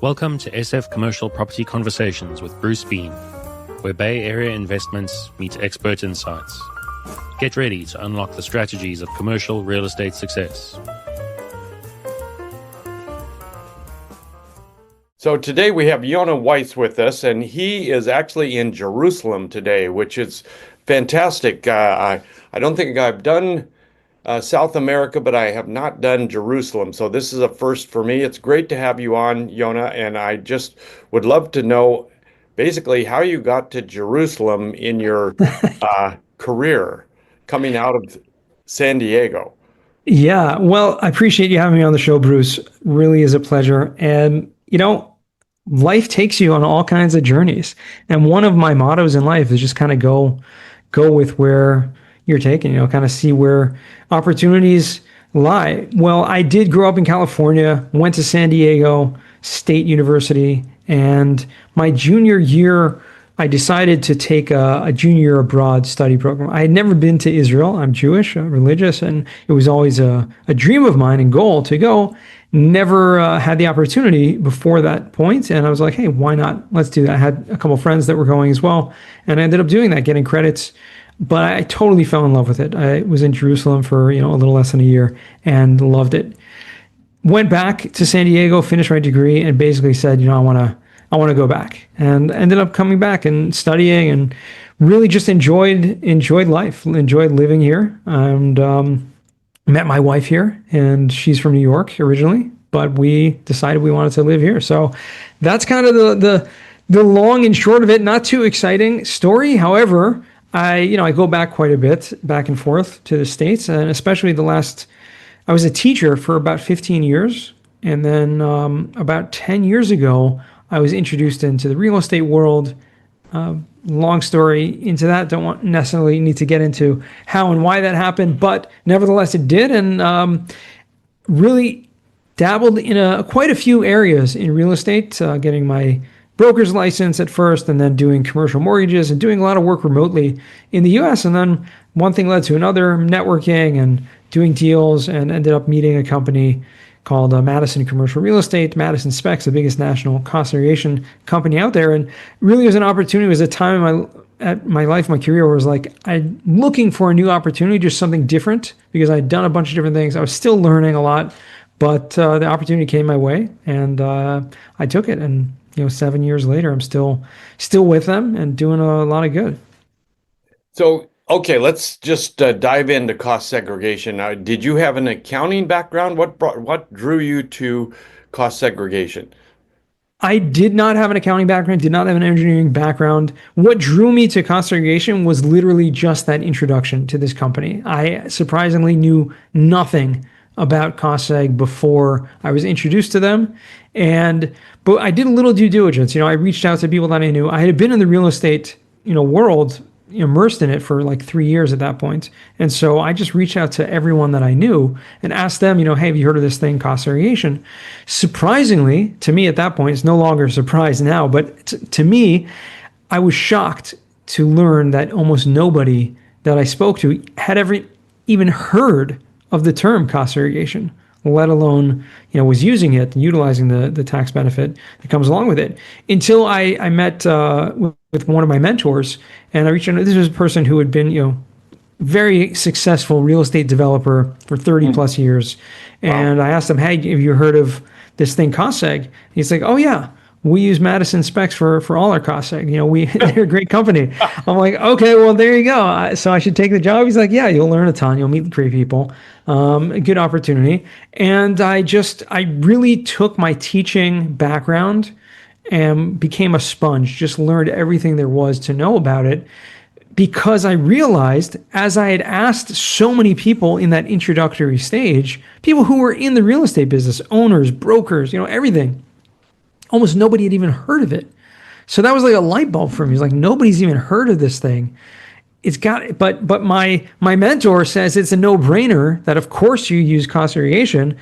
Welcome to SF Commercial Property Conversations with Bruce Bean, where Bay Area investments meet expert insights. Get ready to unlock the strategies of commercial real estate success. So today we have Yonah Weiss with us, and he is actually in Jerusalem today, which is fantastic. I don't think I've done South America, but I have not done Jerusalem. So this is a first for me. It's great to have you on, Yonah, and I just would love to know basically how you got to Jerusalem in your career coming out of San Diego. Yeah, well, I appreciate you having me on the show, Bruce. Really is a pleasure. And, life takes you on all kinds of journeys. And one of my mottos in life is just kind of go with where you're taking, kind of see where opportunities lie. Well, I did grow up in California, went to San Diego State University, and my junior year, I decided to take a junior abroad study program. I had never been to Israel. I'm Jewish, religious, and it was always a dream of mine and goal to go. Never had the opportunity before that point, and I was like, hey, why not? Let's do that. I had a couple of friends that were going as well, and I ended up doing that, getting credits. But I totally fell in love with it. I was in Jerusalem for a little less than a year and loved it. Went back to San Diego, finished my degree, and basically said, I want to go back. And ended up coming back and studying, and really just enjoyed life, enjoyed living here, and met my wife here. And she's from New York originally, but we decided we wanted to live here. So that's kind of the long and short of it. Not too exciting story, however. I go back quite a bit, back and forth to the States, and especially I was a teacher for about 15 years. And then about 10 years ago, I was introduced into the real estate world. Long story into that. Don't necessarily need to get into how and why that happened, but nevertheless it did, and really dabbled in quite a few areas in real estate, getting my broker's license at first, and then doing commercial mortgages and doing a lot of work remotely in the US. And then one thing led to another, networking and doing deals, and ended up meeting a company called Madison Commercial Real Estate, Madison SPECS, the biggest national cost segregation company out there. And really was an opportunity. It was a time in my life, my career, where I was like, I'm looking for a new opportunity, just something different, because I'd done a bunch of different things. I was still learning a lot, but the opportunity came my way, and I took it. And 7 years later, I'm still with them and doing a lot of good. So, okay, let's just dive into cost segregation. Did you have an accounting background? What drew you to cost segregation? I did not have an accounting background, did not have an engineering background. What drew me to cost segregation was literally just that introduction to this company. I surprisingly knew nothing about cost seg before I was introduced to them. But I did a little due diligence. I reached out to people that I knew. I had been in the real estate, world, immersed in it for like 3 years at that point. And so I just reached out to everyone that I knew and asked them, hey, have you heard of this thing, cost segregation? Surprisingly, to me at that point, it's no longer a surprise now, but to me, I was shocked to learn that almost nobody that I spoke to had ever even heard of the term cost segregation, let alone, was using it and utilizing the tax benefit that comes along with it. Until I met with one of my mentors, and I reached out. This was a person who had been, very successful real estate developer for 30 plus years. And wow. I asked him, hey, have you heard of this thing, cost seg? He's like, oh yeah, we use Madison SPECS for all our cost seg. They're a great company. I'm like, okay, well, there you go. So I should take the job. He's like, yeah, you'll learn a ton. You'll meet great people. A good opportunity. And I really took my teaching background and became a sponge, just learned everything there was to know about it, because I realized, as I had asked so many people in that introductory stage, people who were in the real estate business, owners, brokers, everything, almost nobody had even heard of it. So that was like a light bulb for me. It's like, nobody's even heard of this thing. It's got, but my mentor says it's a no-brainer that of course you use cost segregation.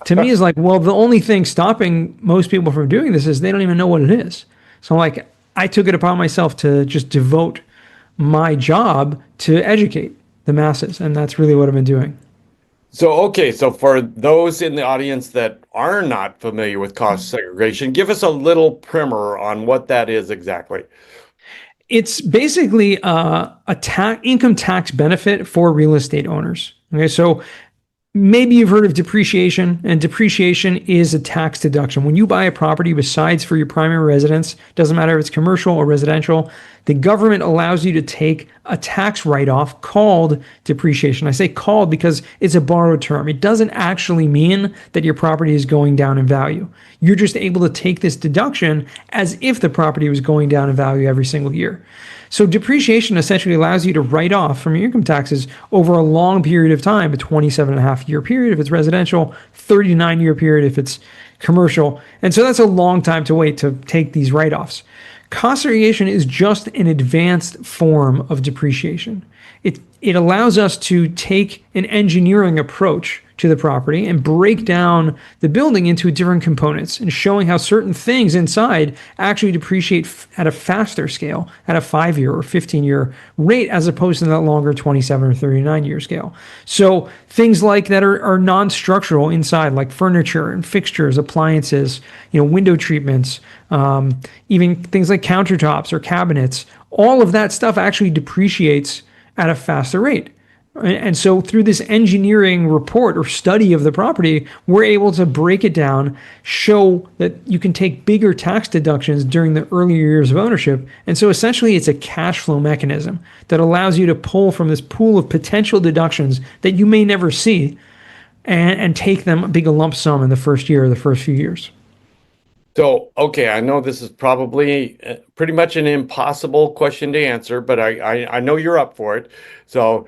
To me, is like, well, the only thing stopping most people from doing this is they don't even know what it is. So like, I took it upon myself to just devote my job to educate the masses, and that's really what I've been doing. So, okay, so for those in the audience that are not familiar with cost segregation, give us a little primer on what that is exactly. It's basically income tax benefit for real estate owners. Okay, so maybe you've heard of depreciation, and depreciation is a tax deduction. When you buy a property besides for your primary residence, doesn't matter if it's commercial or residential, the government allows you to take a tax write-off called depreciation. I say called because it's a borrowed term. It doesn't actually mean that your property is going down in value. You're just able to take this deduction as if the property was going down in value every single year. So depreciation essentially allows you to write off from your income taxes over a long period of time, a 27.5-year period if it's residential, 39-year period if it's commercial. And so that's a long time to wait to take these write-offs. Cost segregation is just an advanced form of depreciation. It allows us to take an engineering approach to the property and break down the building into different components and showing how certain things inside actually depreciate at a faster scale, at a 5-year or 15-year rate, as opposed to that longer 27 or 39-year scale. So things like that are non-structural inside, like furniture and fixtures, appliances, window treatments, even things like countertops or cabinets, all of that stuff actually depreciates at a faster rate. And so through this engineering report or study of the property, we're able to break it down, show that you can take bigger tax deductions during the earlier years of ownership. And so essentially it's a cash flow mechanism that allows you to pull from this pool of potential deductions that you may never see and take them a big lump sum in the first year or the first few years. So, okay, I know this is probably pretty much an impossible question to answer, but I know you're up for it. So,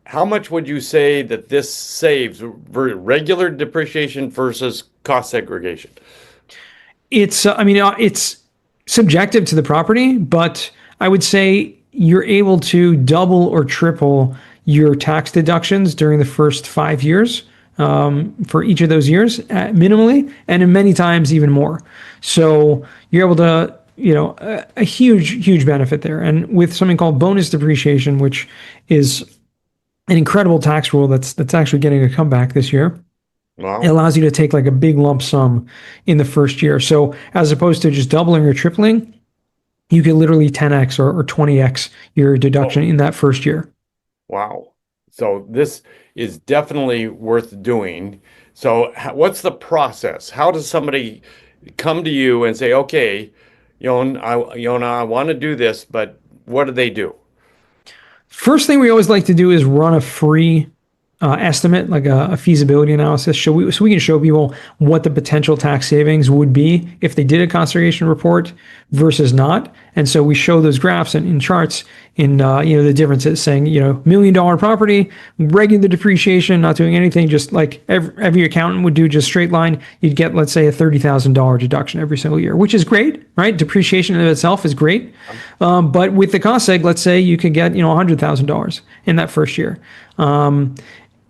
how much would you say that this saves regular depreciation versus cost segregation? It's subjective to the property, but I would say you're able to double or triple your tax deductions during the first 5 years for each of those years minimally, and in many times even more. So you're able to, a huge benefit there. And with something called bonus depreciation, which is an incredible tax rule that's actually getting a comeback this year. Wow. It allows you to take like a big lump sum in the first year. So as opposed to just doubling or tripling, you can literally 10x or 20x your deduction in that first year. Wow. So this is definitely worth doing. So what's the process? How does somebody come to you and say, okay, Yonah, I want to do this, but what do they do? First thing we always like to do is run a free estimate, like a feasibility analysis, so we can show people what the potential tax savings would be if they did a cost segregation report versus not. And so we show those graphs in charts in the differences, saying $1 million property, regular depreciation, not doing anything, just like every accountant would do, just straight line. You'd get, let's say, a $30,000 deduction every single year, which is great, right? Depreciation in itself is great, but with the cost seg, let's say you could get $100,000 in that first year.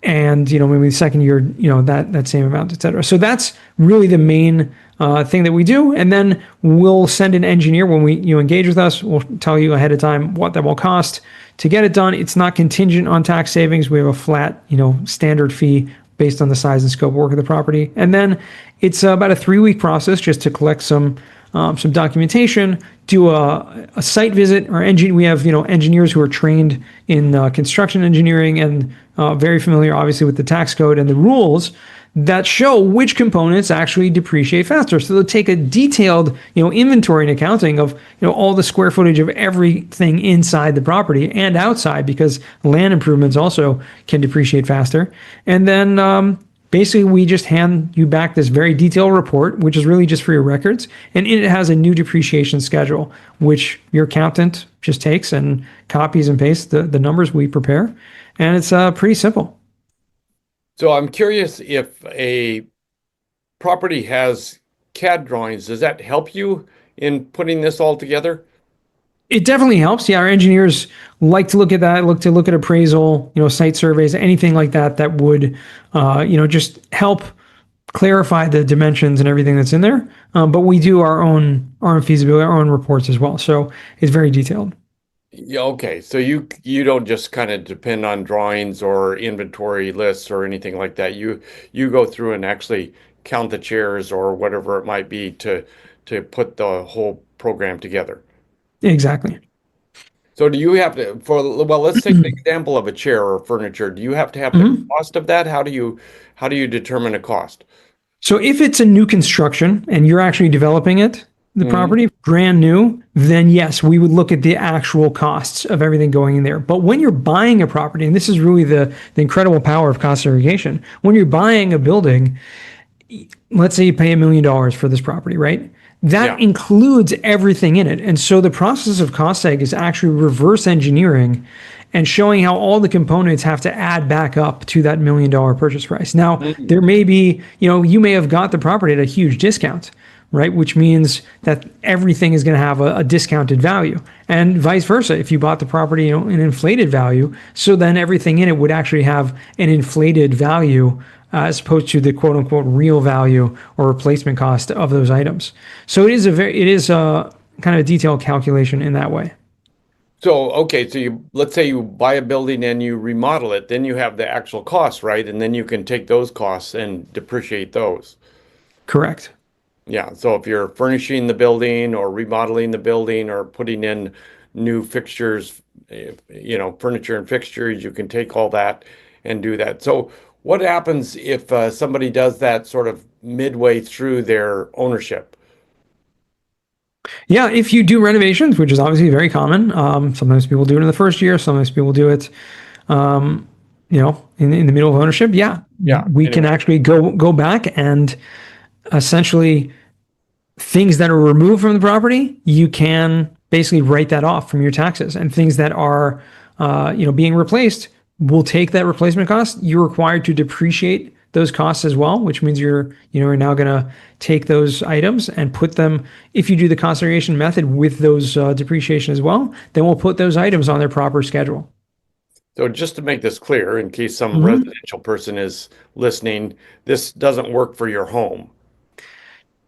And maybe the second year, that same amount, et cetera. So that's really the main thing that we do. And then we'll send an engineer when you engage with us. We'll tell you ahead of time what that will cost to get it done. It's not contingent on tax savings. We have a flat, standard fee based on the size and scope of work of the property. And then it's about a 3-week process just to collect some documentation, do a site visit. We have engineers who are trained in construction engineering and very familiar, obviously, with the tax code and the rules that show which components actually depreciate faster. So they'll take a detailed inventory and accounting of all the square footage of everything inside the property and outside, because land improvements also can depreciate faster. And then basically, we just hand you back this very detailed report, which is really just for your records. And in it has a new depreciation schedule, which your accountant just takes and copies and pastes the numbers we prepare. And it's pretty simple. So I'm curious, if a property has CAD drawings, does that help you in putting this all together? It definitely helps. Yeah, our engineers like to look at that, look at appraisal, site surveys, anything like that would, just help clarify the dimensions and everything that's in there. But we do our own feasibility, our own reports as well. So it's very detailed. Yeah, okay. So you don't just kind of depend on drawings or inventory lists or anything like that. You go through and actually count the chairs or whatever it might be to put the whole program together. Exactly. So do you have to well, let's take the example of a chair or furniture. Do you have to have the Mhm. cost of that? How do you determine a cost? So if it's a new construction and you're actually developing it, the Mhm. property brand new, then yes, we would look at the actual costs of everything going in there. But when you're buying a property, and this is really the incredible power of cost segregation, when you're buying a building, let's say you pay $1 million for this property, right? That Yeah. includes everything in it. And so the process of cost seg is actually reverse engineering and showing how all the components have to add back up to that $1 million purchase price. Now, there Mhm. may be, you may have got the property at a huge discount, right? Which means that everything is going to have a discounted value, and vice versa. If you bought the property, an inflated value, so then everything in it would actually have an inflated value as opposed to the quote unquote real value or replacement cost of those items. So it is a kind of a detailed calculation in that way. So, okay, so let's say you buy a building and you remodel it, then you have the actual costs, right? And then you can take those costs and depreciate those. Correct. Yeah, so if you're furnishing the building or remodeling the building or putting in new fixtures, furniture and fixtures, you can take all that and do that. So, what happens if somebody does that sort of midway through their ownership? Yeah, if you do renovations, which is obviously very common, sometimes people do it in the first year, sometimes people do it, in the middle of ownership. Yeah, Yeah, we can anyway. actually go back and essentially things that are removed from the property, you can basically write that off from your taxes. And things that are, being replaced, will take that replacement cost. You're required to depreciate those costs as well, which means you're now going to take those items and put them. If you do the cost segregation method with those depreciation as well, then we'll put those items on their proper schedule. So just to make this clear, in case some Mhm. residential person is listening, this doesn't work for your home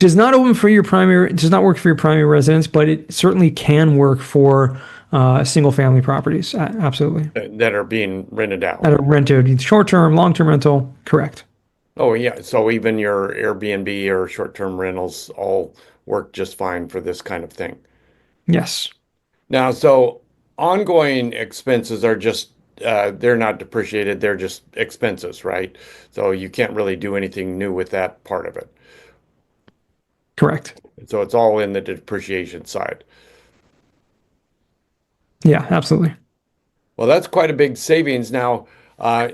Does not work for your primary residence, but it certainly can work for single family properties. Absolutely. that are being rented That out. are rented short term, long term rental. Correct. Oh, yeah. So even your Airbnb or short-term rentals all work just fine for this kind of thing. Yes. Now, so ongoing expenses are just they're not depreciated, they're just expenses, right? So you can't really do anything new with that part of it. Correct. So it's all in the depreciation side. Yeah, absolutely. Well, that's quite a big savings now.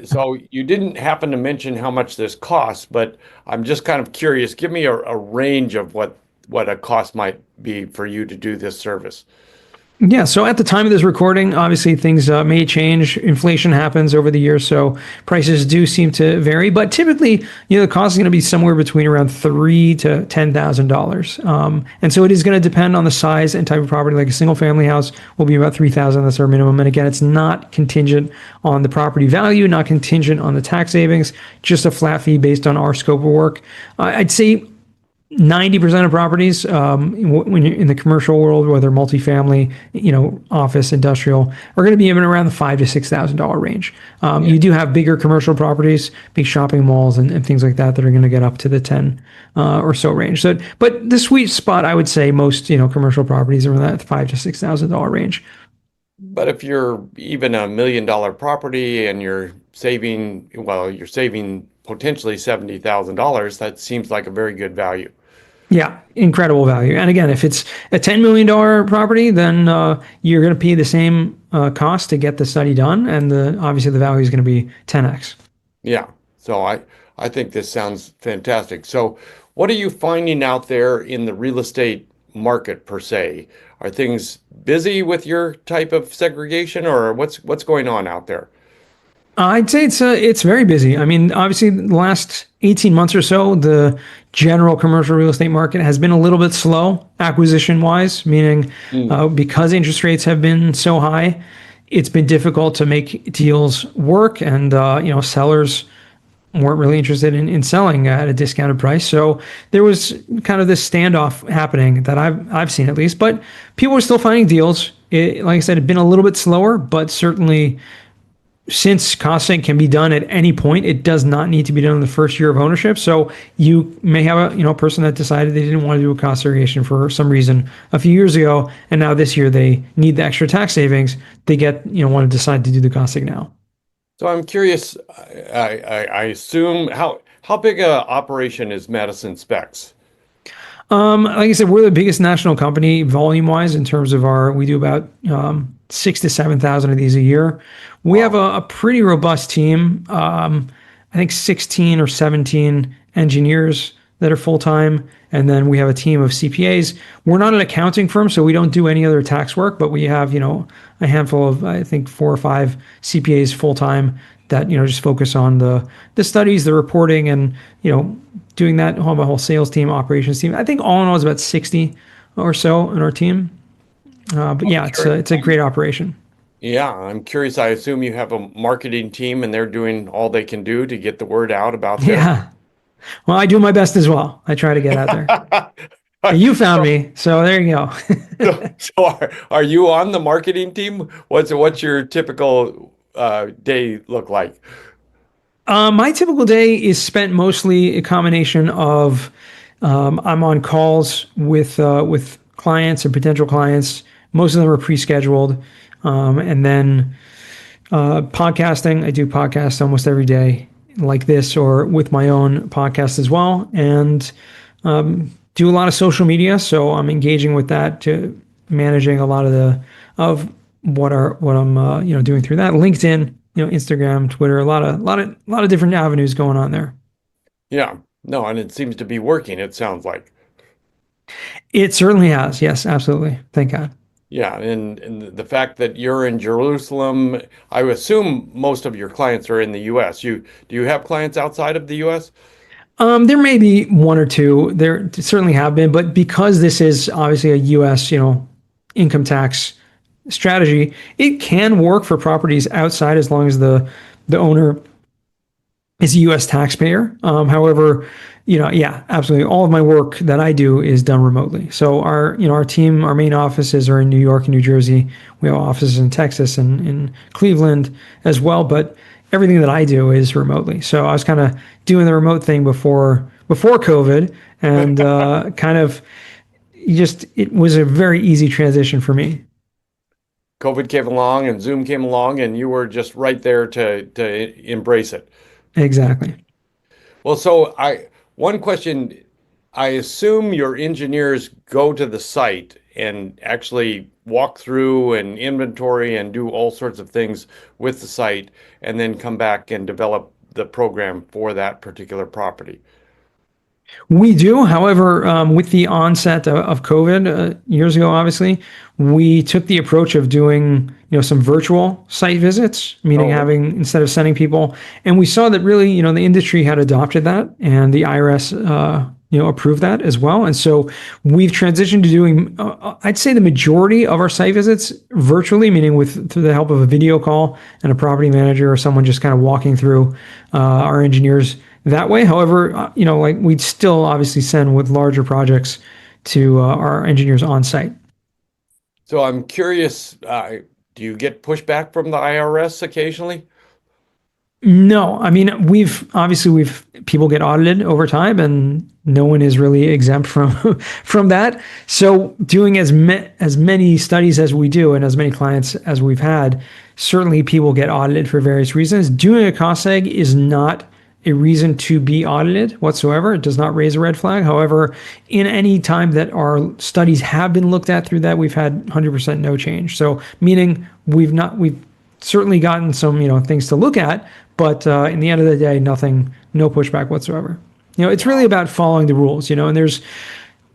So you didn't happen to mention how much this costs, but I'm just kind of curious. Give me a range of what a cost might be for you to do this service. Yeah. So at the time of this recording, obviously things may change. Inflation happens over the years, so prices do seem to vary. But typically, the cost is going to be somewhere between around $3,000 to $10,000, and so it is going to depend on the size and type of property. Like a single family house will be about 3,000. That's our minimum. And again, it's not contingent on the property value, not contingent on the tax savings. Just a flat fee based on our scope of work. I'd say 90% of properties, when you're in the commercial world, whether multifamily, office, industrial, are going to be in around the $5,000 to $6,000 range. Yeah. You do have bigger commercial properties, big shopping malls, and things like that are going to get up to the 10 or so range. So, but the sweet spot, I would say, most commercial properties are in that $5,000 to $6,000 range. But if you're even $1 million property and you're saving potentially $70,000, that seems like a very good value. Yeah, incredible value. And again, if it's a $10 million property, then you're going to pay the same cost to get the study done, and obviously the value is going to be 10x. Yeah. So I think this sounds fantastic. So what are you finding out there in the real estate market per se? Are things busy with your type of segregation or what's going on out there? I'd say it's very busy. I mean, obviously, the last 18 months or so, the general commercial real estate market has been a little bit slow acquisition wise, meaning Mm. because interest rates have been so high, it's been difficult to make deals work, and sellers weren't really interested in selling at a discounted price. So there was kind of this standoff happening that I've seen at least, but people are still finding deals. like I said, it's been a little bit slower, but certainly since costing can be done at any point, it does not need to be done in the first year of ownership. So you may have a person that decided they didn't want to do a cost segregation for some reason a few years ago, and now this year they need the extra tax savings. They want to decide to do the costing now. So I'm curious, I assume how big a operation is Madison Specs? Like I said, we're the biggest national company volume wise in terms of we do about 6,000 to 7,000 of these a year. We have a pretty robust team. I think 16 or 17 engineers that are full time. And then we have a team of CPAs. We're not an accounting firm, so we don't do any other tax work, but we have, a handful of, I think, 4 or 5 CPAs full time that, just focus on the studies, the reporting, and, doing that. Have a whole sales team, operations team. I think all in all is about 60 or so in our team. But yeah, it's a great operation. Yeah, I'm curious. I assume you have a marketing team and they're doing all they can do to get the word out about this. Yeah. Well, I do my best as well. I try to get out there. And you found me, so there you go. So are you on the marketing team? What's your typical day look like? My typical day is spent mostly a combination of I'm on calls with clients and potential clients. Most of them are pre-scheduled, and then podcasting. I do podcasts almost every day, like this, or with my own podcast as well, and do a lot of social media. So I'm engaging with that, to managing a lot of what I'm doing through that. LinkedIn, Instagram, Twitter, a lot of different avenues going on there. Yeah, no, and it seems to be working, it sounds like. It certainly has. Yes, absolutely. Thank God. Yeah, and the fact that you're in Jerusalem, I assume most of your clients are in the US. Do you have clients outside of the US? There may be one or two. There certainly have been, but because this is obviously a U.S., income tax strategy, it can work for properties outside as long as the owner is a U.S. taxpayer. However, yeah, absolutely. All of my work that I do is done remotely. So our team, our main offices are in New York and New Jersey. We have offices in Texas and in Cleveland as well, but everything that I do is remotely. So I was kind of doing the remote thing before COVID, and it was a very easy transition for me. COVID came along and Zoom came along, and you were just right there to embrace it. Exactly. Well, so one question, I assume your engineers go to the site and actually walk through and inventory and do all sorts of things with the site, and then come back and develop the program for that particular property. We do. However, with the onset of COVID years ago, obviously, we took the approach of doing some virtual site visits, meaning having, instead of sending people, and we saw that really the industry had adopted that, and the IRS approved that as well. And so we've transitioned to doing, I'd say, the majority of our site visits virtually, meaning through the help of a video call and a property manager or someone just kind of walking through our engineers that way. However, we'd still obviously send with larger projects to our engineers on site. So I'm curious, do you get pushback from the IRS occasionally? No, I mean, we've people get audited over time, and no one is really exempt from that. So doing as many studies as we do and as many clients as we've had, certainly people get audited for various reasons. Doing a cost seg is not a reason to be audited whatsoever. It does not raise a red flag. However, in any time that our studies have been looked at through that, we've had 100% no change. So meaning we've certainly gotten some, things to look at, but in the end of the day, no pushback whatsoever. It's really about following the rules, and there's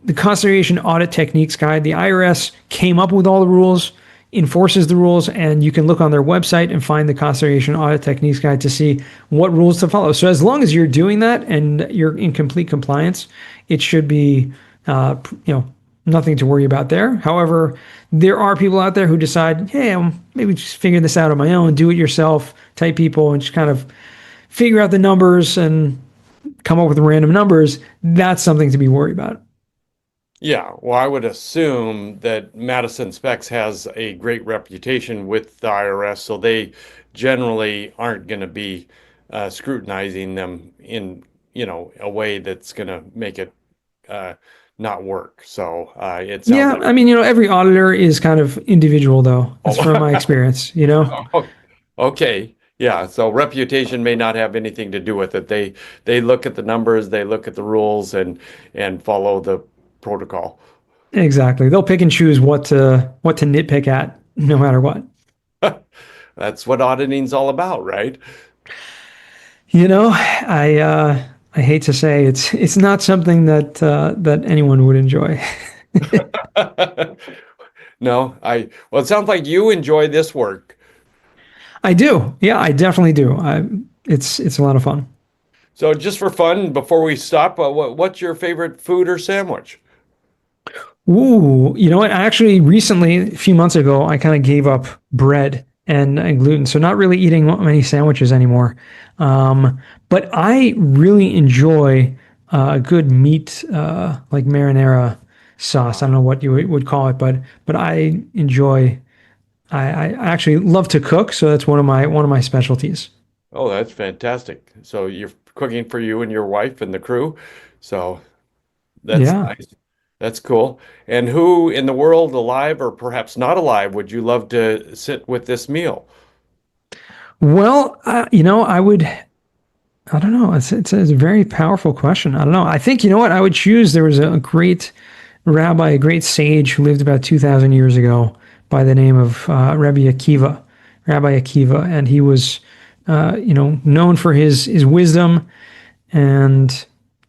the cost segregation audit techniques guide. The IRS came up with all the rules, enforces the rules, and you can look on their website and find the cost segregation audit techniques guide to see what rules to follow. So as long as you're doing that and you're in complete compliance, it should be, nothing to worry about there. However, there are people out there who decide, hey, maybe just figure this out on my own, do it yourself type people, and just kind of figure out the numbers and come up with random numbers. That's something to be worried about. Yeah, well, I would assume that Madison Specs has a great reputation with the IRS, so they generally aren't going to be scrutinizing them in, a way that's going to make it uh, not work. So it sounds Yeah, like, I mean, every auditor is kind of individual, though. That's from my oh, experience. okay, yeah. So reputation may not have anything to do with it. They look at the numbers, they look at the rules, and follow the protocol. Exactly. They'll pick and choose what to nitpick at, no matter what. That's what auditing's all about, right? I hate to say it's not something that anyone would enjoy. No, well, it sounds like you enjoy this work. I do. Yeah, I definitely do. It's a lot of fun. So just for fun, before we stop, what's your favorite food or sandwich? Ooh, you know what? Actually, recently, a few months ago, I kind of gave up bread and gluten, so not really eating many sandwiches anymore. But I really enjoy a good meat, like marinara sauce. I don't know what you would call it, but I enjoy. I actually love to cook, so that's one of my specialties. Oh, that's fantastic. So you're cooking for you and your wife and the crew. So that's Yeah. nice. That's cool. And who in the world, alive or perhaps not alive, would you love to sit with this meal? Well, I would. I don't know. It's a very powerful question. I don't know. I think you know what I would choose. There was a great rabbi, a great sage who lived about 2,000 years ago by the name of Rabbi Akiva, and he was, known for his wisdom, and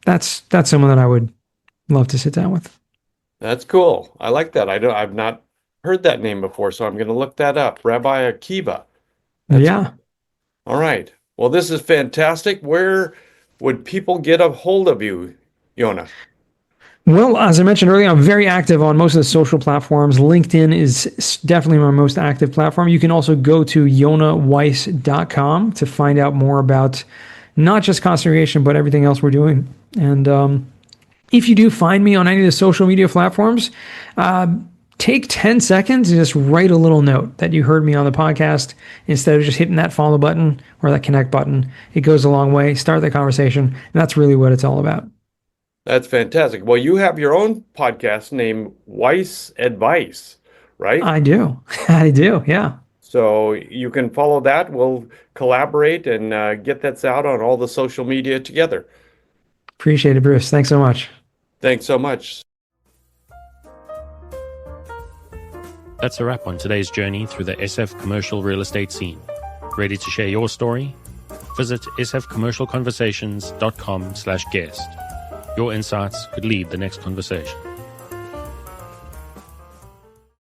that's someone that I would love to sit down with. That's cool. I like that. I've not heard that name before, so I'm going to look that up. Rabbi Akiva. That's Yeah. all right. Well, this is fantastic. Where would people get a hold of you, Yonah? Well, as I mentioned earlier, I'm very active on most of the social platforms. LinkedIn is definitely my most active platform. You can also go to yonahweiss.com to find out more about not just conservation, but everything else we're doing. And if you do find me on any of the social media platforms, uh, take 10 seconds and just write a little note that you heard me on the podcast instead of just hitting that follow button or that connect button. It goes a long way. Start the conversation. And that's really what it's all about. That's fantastic. Well, you have your own podcast named Weiss Advice, right? I do. I do. Yeah. So you can follow that. We'll collaborate and get that out on all the social media together. Appreciate it, Bruce. Thanks so much. Thanks so much. That's a wrap on today's journey through the SF commercial real estate scene. Ready to share your story? Visit sfcommercialconversations.com/guest. Your insights could lead the next conversation.